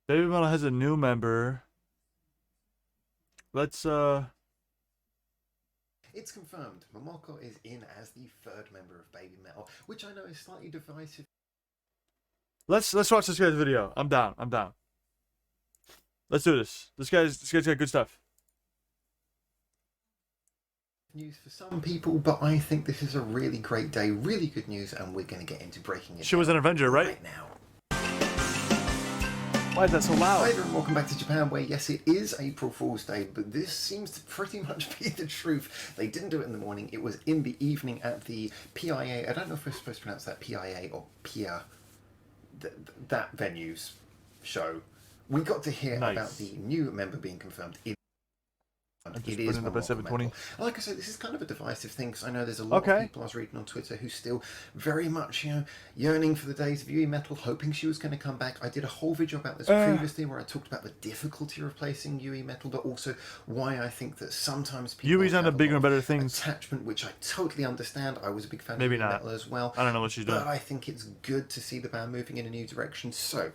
Babymetal has a new member. Let's It's confirmed. Momoko is in as the third member of Babymetal, which I know is slightly divisive let's watch this guy's video. I'm down. I'm down. Let's do this. This guy's got good stuff. news for some people, but I think this is a really great day, really good news, and we're going to get into breaking it She was an Avenger, right? now. Why is that so loud? Hi everyone, welcome back to Japan, where yes, it is April Fool's Day, but this seems to pretty much be the truth. They didn't do it in the morning, it was in the evening at the PIA, I don't know if we're supposed to pronounce that PIA or PIA, that venue's show. We got to hear about the new member being confirmed. It is Babymetal. Like I said, this is kind of a divisive thing because I know there's a lot of people I was reading on Twitter who still very much, yearning for the days of Babymetal, hoping she was going to come back. I did a whole video about this previously where I talked about the difficulty of replacing Babymetal, but also why I think that sometimes people Yui's on the bigger and better things. Attachment, which I totally understand. I was a big fan of Babymetal as well. I don't know what she's doing. But I think it's good to see the band moving in a new direction. So,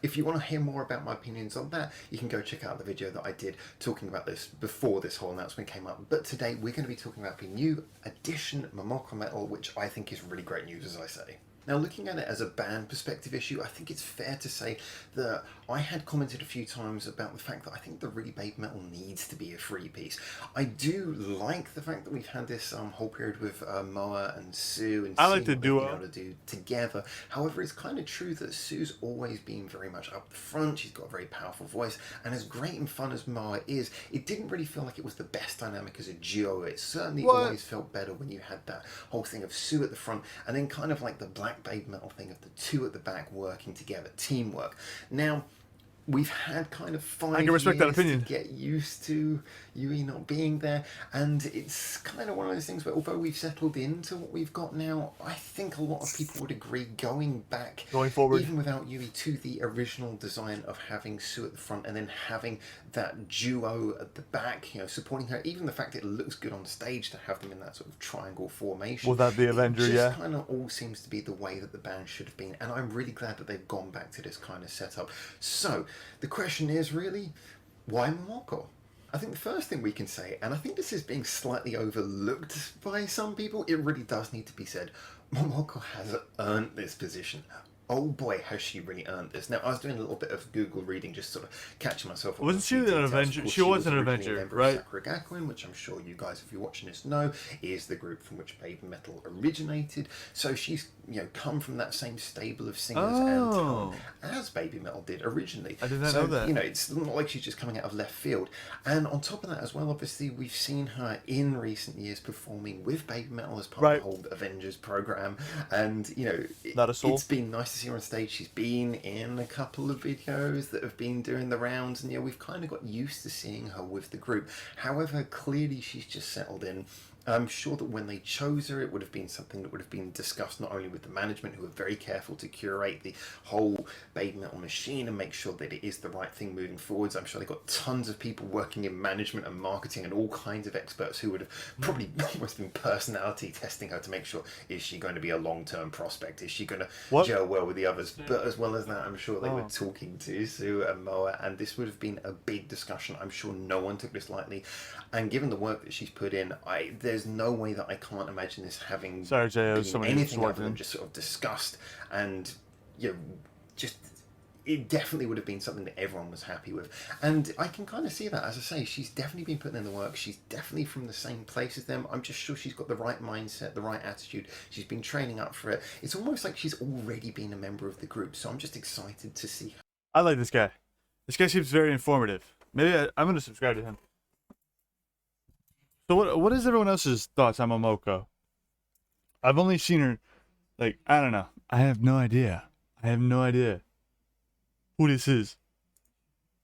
if you want to hear more about my opinions on that, you can go check out the video that I did talking about this before this whole announcement came up. But today we're going to be talking about the new addition, Momoko Metal, which I think is really great news, as I say. Now, looking at it as a band perspective issue, I think it's fair to say that I had commented a few times about the fact that I think the really Babymetal needs to be a three-piece. I do like the fact that we've had this whole period with Moa and Sue, and I like the what duo. they've been able to do together. However, it's kind of true that Sue's always been very much up the front. She's got a very powerful voice, and as great and fun as Moa is, it didn't really feel like it was the best dynamic as a duo. It certainly always felt better when you had that whole thing of Sue at the front, and then kind of like the Black Babymetal thing of the two at the back working together, teamwork. Now, we've had kind of 5 years to get used to Yui not being there, and it's kind of one of those things where although we've settled into what we've got now, I think a lot of people would agree going forward, even without Yui, to the original design of having Sue at the front and then having that duo at the back, supporting her. Even the fact it looks good on stage to have them in that sort of triangle formation. Will that be Avenger? It just kind of all seems to be the way that the band should have been, and I'm really glad that they've gone back to this kind of setup. So the question is really, why Momoko? I think the first thing we can say, and I think this is being slightly overlooked by some people, it really does need to be said, Momoko has earned this position. Oh boy, has she really earned this. Now, I was doing a little bit of Google reading, just sort of catching myself. Wasn't she an Avenger? She was an Avenger, right? Sakura Gakuen, which I'm sure you guys, if you're watching this, know, is the group from which Babymetal originated. So she's, come from that same stable of singers and talent as Babymetal did originally. I did not know that. It's not like she's just coming out of left field. And on top of that as well, obviously, we've seen her in recent years performing with Babymetal as part of the whole Avengers program. And, Not a soul. It's been nice to see her on stage. She's been in a couple of videos that have been doing the rounds, and we've kind of got used to seeing her with the group. However, clearly she's just settled in. I'm sure that when they chose her, it would have been something that would have been discussed not only with the management, who were very careful to curate the whole Babymetal machine and make sure that it is the right thing moving forwards. I'm sure they got tons of people working in management and marketing and all kinds of experts who would have probably almost been personality testing her to make sure, is she going to be a long-term prospect? Is she going to gel well with the others? But as well as that, I'm sure they were talking to Sue and Moa, and this would have been a big discussion. I'm sure no one took this lightly, and given the work that she's put in, there's no way that I can't imagine this having been anything other than just sort of discussed, and it definitely would have been something that everyone was happy with. And I can kind of see that. As I say, she's definitely been putting in the work. She's definitely from the same place as them. I'm just sure she's got the right mindset, the right attitude. She's been training up for it. It's almost like she's already been a member of the group, so I'm just excited to see her. I like this guy. This guy seems very informative. Maybe I'm going to subscribe to him. So what is everyone else's thoughts on Momoko? I've only seen her, I don't know. I have no idea. Who this is.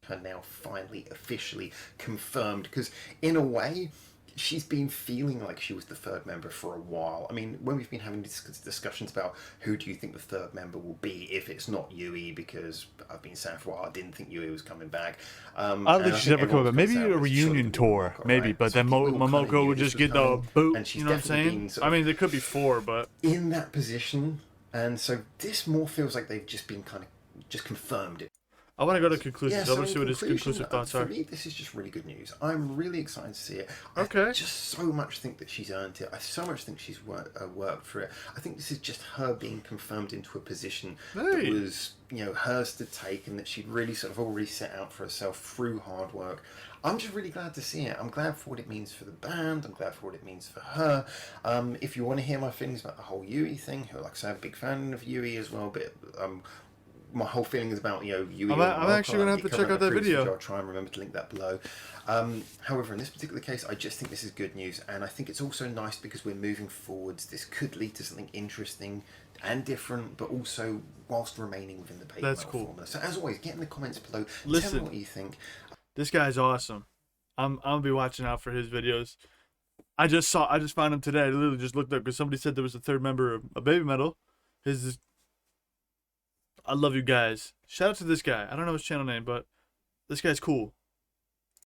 Her now finally officially confirmed, because in a way she's been feeling like she was the third member for a while. I mean, when we've been having discussions about who do you think the third member will be if it's not Yui, because I've been saying for a while I didn't think Yui was coming back. I don't think she's ever coming back. Maybe a reunion tour, maybe, right? But so then Momoko would just get the boot, and you know what I'm saying? I mean, there could be 4, but... in that position, and so this more feels like they've just been kind of just confirmed it. I want to go to conclusions. Yeah, I so want to see in what his conclusive thoughts for are. me, this is just really good news. I'm really excited to see it. Okay. I just so much think that she's earned it. I so much think she's worked for it. I think this is just her being confirmed into a position that was, you know, hers to take, and that she'd really sort of already set out for herself through hard work. I'm just really glad to see it. I'm glad for what it means for the band. I'm glad for what it means for her. If you want to hear my feelings about the whole Yui thing, who, like I say, I'm a big fan of Yui as well, but my whole feeling is about, you know, Yui. I'm actually going to have to check out that video. I'll try and remember to link that below. However, in this particular case, I just think this is good news, and I think it's also nice because we're moving forwards. This could lead to something interesting and different, but also whilst remaining within the Babymetal formula. So as always, get in the comments below. Tell me what you think. This guy's awesome. I'm gonna be watching out for his videos. I just found him today. I literally just looked up because somebody said there was a third member of Babymetal. I love you guys. Shout out to this guy. I don't know his channel name, but this guy's cool.